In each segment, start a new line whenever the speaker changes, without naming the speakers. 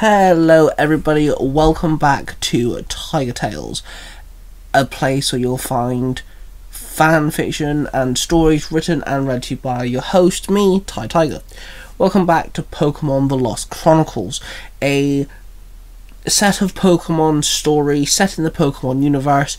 Hello everybody, welcome back to Tiger Tales, a place where you'll find fan fiction and stories written and read to you by your host, me, Tai Tiger. Welcome back to Pokemon The Lost Chronicles, a set of Pokemon stories set in the Pokemon universe,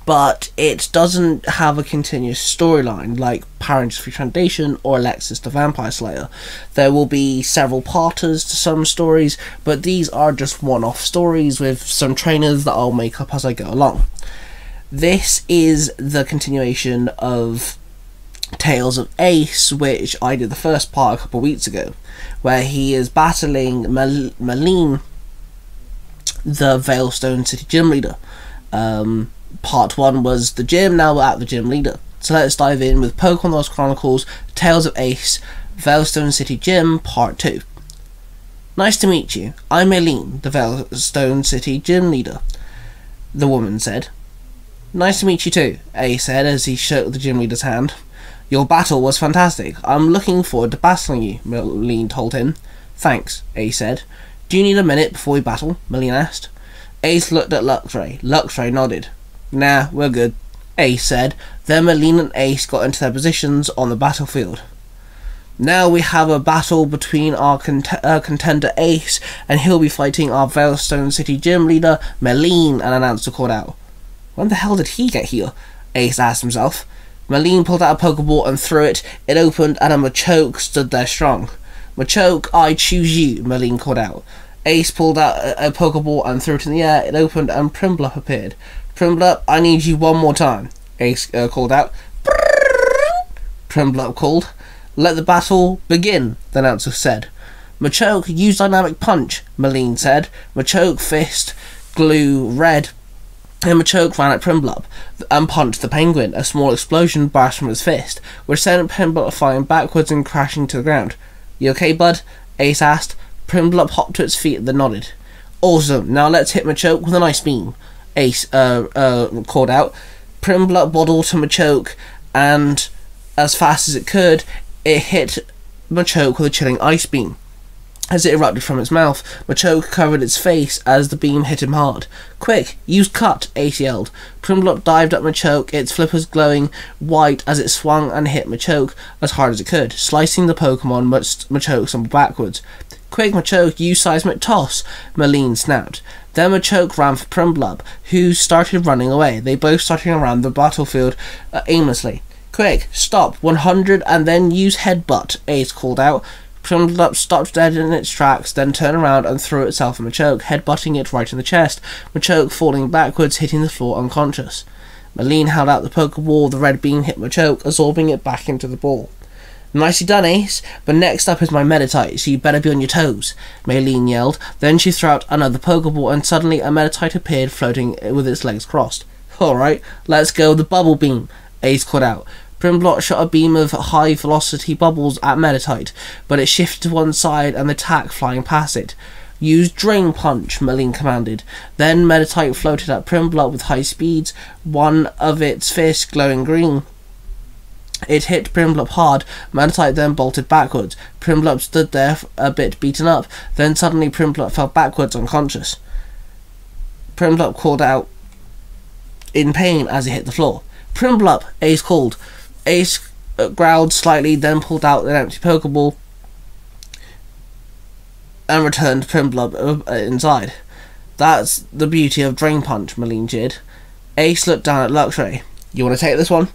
but it doesn't have a continuous storyline like Power Rangers Free Foundation or Alexis the Vampire Slayer. There will be several parters to some stories, but these are just one-off stories with some trainers that I'll make up as I go along. This is the continuation of Tales of Ace, which I did the first part a couple of weeks ago, where he is battling Malene, the Veilstone City Gym Leader. Part 1 was the gym, now we're at the gym leader. So let's dive in with Pokemon The Lost Chronicles, Tales of Ace, Veilstone City Gym, Part 2. Nice to meet you. I'm Malene, the Veilstone City Gym Leader, the woman said. Nice to meet you too, Ace said as he shook the gym leader's hand. Your battle was fantastic. I'm looking forward to battling you, Malene told him. Thanks, Ace said. Do you need a minute before we battle? Malene asked. Ace looked at Luxray. Luxray nodded. Nah, we're good, Ace said. Then Malene and Ace got into their positions on the battlefield. Now we have a battle between our contender Ace, and he'll be fighting our Veilstone City Gym Leader, Malene, an announcer called out. When the hell did he get here? Ace asked himself. Malene pulled out a Pokeball and threw it. It opened and a Machoke stood there strong. Machoke, I choose you, Malene called out. Ace pulled out a Pokeball and threw it in the air. It opened and Primblup appeared. Primblup, I need you one more time, Ace called out. Primblup called. Let the battle begin, the announcer said. Machoke, use Dynamic Punch, Malene said. Machoke fist glue red, and Machoke ran at Primblup and punched the penguin. A small explosion burst from his fist, which sent Primblup flying backwards and crashing to the ground. You okay, bud? Ace asked. Primblup hopped to its feet and then nodded. Awesome, now let's hit Machoke with an ice beam, Ace called out. Primblup waddled to Machoke, and as fast as it could, it hit Machoke with a chilling ice beam. As it erupted from its mouth, Machoke covered its face as the beam hit him hard. Quick, use Cut, Ace yelled. Primblup dived at Machoke, its flippers glowing white as it swung and hit Machoke as hard as it could, slicing the Pokemon. Machoke stumbled backwards. Quick, Machoke, use Seismic Toss, Malene snapped. Then Machoke ran for Primblup, who started running away. They both started around the battlefield aimlessly. Quick, stop, 100, and then use Headbutt, Ace called out. Primblup stopped dead in its tracks, then turned around and threw itself at Machoke, headbutting it right in the chest, Machoke falling backwards, hitting the floor unconscious. Malene held out the Pokeball. The red beam hit Machoke, absorbing it back into the ball. Nicely done, Ace, but next up is my Meditite, so you better be on your toes, Malene yelled. Then she threw out another Pokeball, and suddenly a Meditite appeared, floating with its legs crossed. Alright, let's go with the Bubble Beam, Ace called out. Primblup shot a beam of high-velocity bubbles at Meditite, but it shifted to one side and the attack flying past it. Use Drain Punch, Malene commanded. Then Meditite floated at Primblup with high speeds, one of its fists glowing green. It hit Primblup hard. Meditite then bolted backwards. Primblup stood there a bit beaten up. Then suddenly Primblup fell backwards unconscious. Primblup called out in pain as it hit the floor. Primblup, Ace called. Ace growled slightly, then pulled out an empty Pokeball and returned Primblup inside. That's the beauty of Drain Punch, Malene jeered. Ace looked down at Luxray. You want to take this one?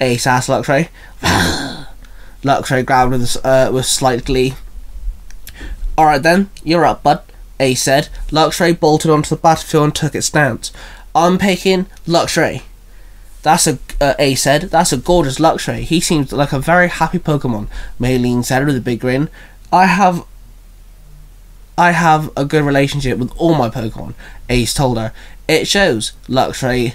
Ace asked Luxray. Luxray growled with slight glee. Alright then, you're up, bud, Ace said. Luxray bolted onto the battlefield and took its stance. I'm picking Luxray. Ace said. That's a gorgeous Luxray. He seems like a very happy Pokemon, Malene said with a big grin. I have a good relationship with all my Pokemon, Ace told her. It shows, Luxray.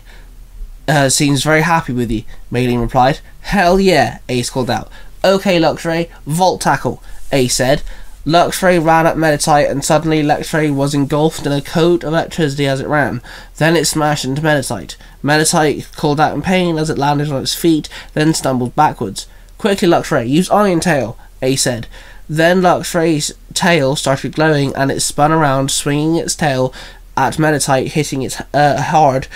Seems very happy with you, Malene replied. Hell yeah, Ace called out. Okay, Luxray, Volt Tackle, Ace said. Luxray ran at Meditite, and suddenly Luxray was engulfed in a coat of electricity as it ran. Then it smashed into Meditite. Meditite called out in pain as it landed on its feet, then stumbled backwards. Quickly, Luxray, use Iron Tail, Ace said. Then Luxray's tail started glowing and it spun around, swinging its tail at Meditite, hitting it hard.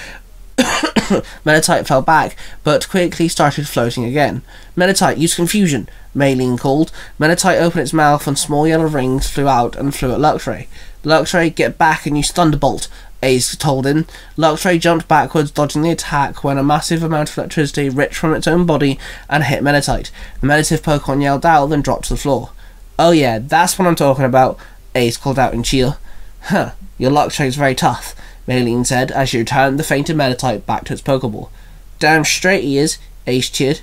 Meditite fell back, but quickly started floating again. Meditite, use confusion, Maylene called. Meditite opened its mouth and small yellow rings flew out and flew at Luxray. Luxray, get back and use Thunderbolt, Ace told him. Luxray jumped backwards, dodging the attack when a massive amount of electricity ripped from its own body and hit Meditite. The meditative Pokemon yelled out, then dropped to the floor. Oh yeah, that's what I'm talking about, Ace called out in cheer. Huh, your Luxray's very tough, Maylene said as she returned the fainted Meditite back to its Pokeball. Damn straight he is, Ace cheered.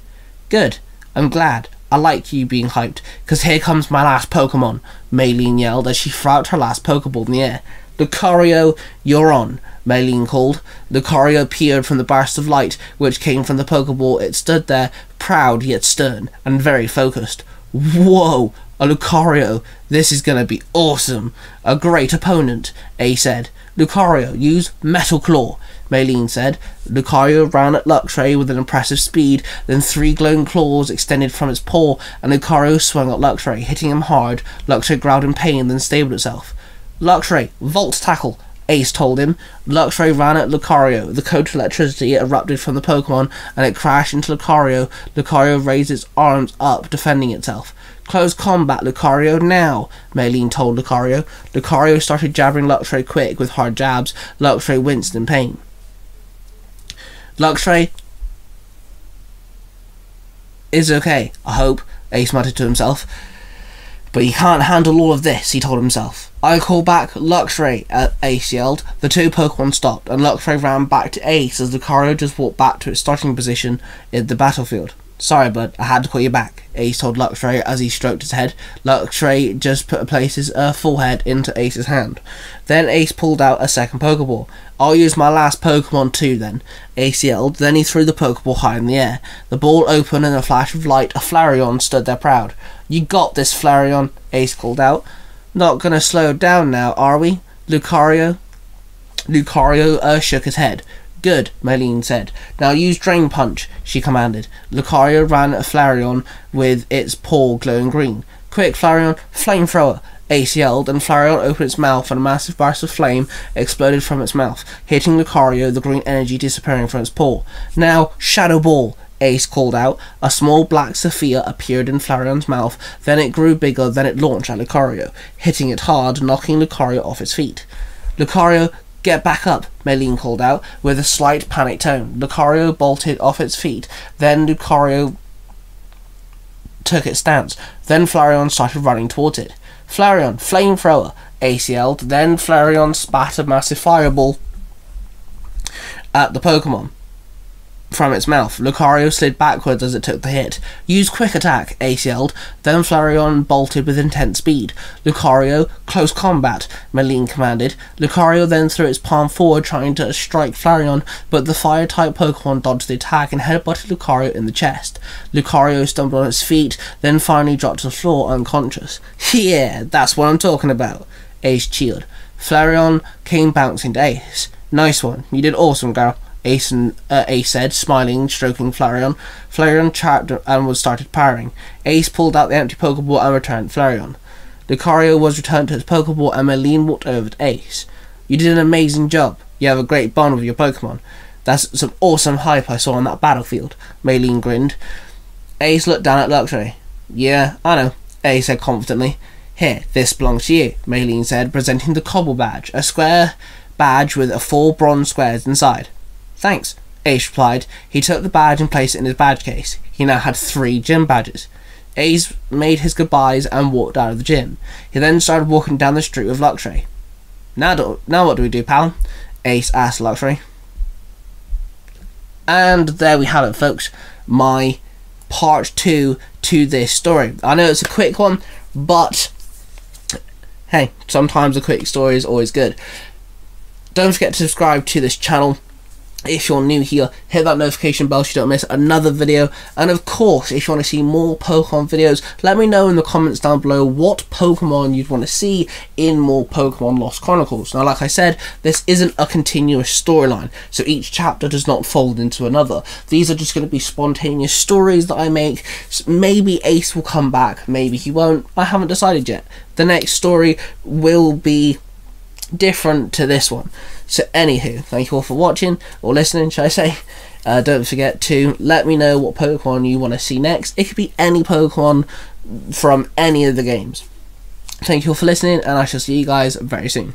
Good, I'm glad. I like you being hyped, cause here comes my last Pokemon, Maylene yelled as she threw out her last Pokeball in the air. Lucario, you're on, Maylene called. Lucario appeared from the burst of light which came from the Pokeball. It stood there, proud yet stern, and very focused. Whoa, a Lucario, this is gonna be awesome. A great opponent, Ace said. Lucario, use Metal Claw, Maylene said. Lucario ran at Luxray with an impressive speed, then 3 glowing claws extended from its paw, and Lucario swung at Luxray, hitting him hard. Luxray growled in pain, then stabled itself. Luxray, Volt Tackle, Ace told him. Luxray ran at Lucario. The code to electricity erupted from the Pokemon, and it crashed into Lucario. Lucario raised its arms up, defending itself. Close combat, Lucario, now, Maylene told Lucario. Lucario started jabbing Luxray quick with hard jabs. Luxray winced in pain. Luxray is okay, I hope, Ace muttered to himself. But he can't handle all of this, he told himself. I call back Luxray, Ace yelled. The 2 Pokemon stopped, and Luxray ran back to Ace as Lucario just walked back to its starting position in the battlefield. Sorry, bud, I had to call you back, Ace told Luxray as he stroked his head. Luxray just places a forehead into Ace's hand. Then Ace pulled out a second Pokeball. I'll use my last Pokemon too then, Ace yelled. Then he threw the Pokeball high in the air. The ball opened and in a flash of light, a Flareon stood there proud. You got this, Flareon, Ace called out. Not gonna slow down now, are we, Lucario? Lucario shook his head. Good, Maylene said. Now use Drain Punch, she commanded. Lucario ran at Flareon with its paw glowing green. Quick, Flareon, Flamethrower, Ace yelled, and Flareon opened its mouth and a massive burst of flame exploded from its mouth, hitting Lucario, the green energy disappearing from its paw. Now, Shadow Ball, Ace called out. A small black Sophia appeared in Flareon's mouth, then it grew bigger, then it launched at Lucario, hitting it hard, knocking Lucario off its feet. Lucario, get back up, Maylene called out, with a slight panicked tone. Lucario bolted off its feet, then Lucario took its stance. Then Flareon started running towards it. Flareon, Flamethrower, Ace yelled. Then Flareon spat a massive fireball at the Pokemon from its mouth. Lucario slid backwards as it took the hit. Use Quick Attack, Ace yelled. Then Flareon bolted with intense speed. Lucario, close combat, Maylene commanded. Lucario then threw its palm forward trying to strike Flareon, but the fire-type Pokemon dodged the attack and headbutted Lucario in the chest. Lucario stumbled on its feet, then finally dropped to the floor unconscious. Yeah, that's what I'm talking about, Ace cheered. Flareon came bouncing to Ace. Nice one, you did awesome, girl, Ace said, smiling, stroking Flareon. Flareon charged and started powering. Ace pulled out the empty Pokeball and returned Flareon. Lucario was returned to his Pokeball and Maylene walked over to Ace. You did an amazing job. You have a great bond with your Pokemon. That's some awesome hype I saw on that battlefield, Maylene grinned. Ace looked down at Luxray. Yeah, I know, Ace said confidently. Here, this belongs to you, Maylene said, presenting the Cobble badge, a square badge with 4 bronze squares inside. Thanks, Ace replied. He took the badge and placed it in his badge case. He now had 3 gym badges. Ace made his goodbyes and walked out of the gym. He then started walking down the street with Luxray. Now what do we do, pal? Ace asked Luxray. And there we have it, folks. My part 2 to this story. I know it's a quick one, but hey, sometimes a quick story is always good. Don't forget to subscribe to this channel. If you're new here, hit that notification bell so you don't miss another video. And of course, if you want to see more Pokemon videos, let me know in the comments down below what Pokemon you'd want to see in more Pokemon Lost Chronicles. Now, like I said, this isn't a continuous storyline, so each chapter does not fold into another. These are just going to be spontaneous stories that I make. Maybe Ace will come back, maybe he won't. I haven't decided yet. The next story will be different to this one. So anywho, thank you all for watching or listening, should I say. Don't forget to let me know what Pokemon you want to see next. It could be any Pokemon from any of the games. Thank you all for listening, and I shall see you guys very soon.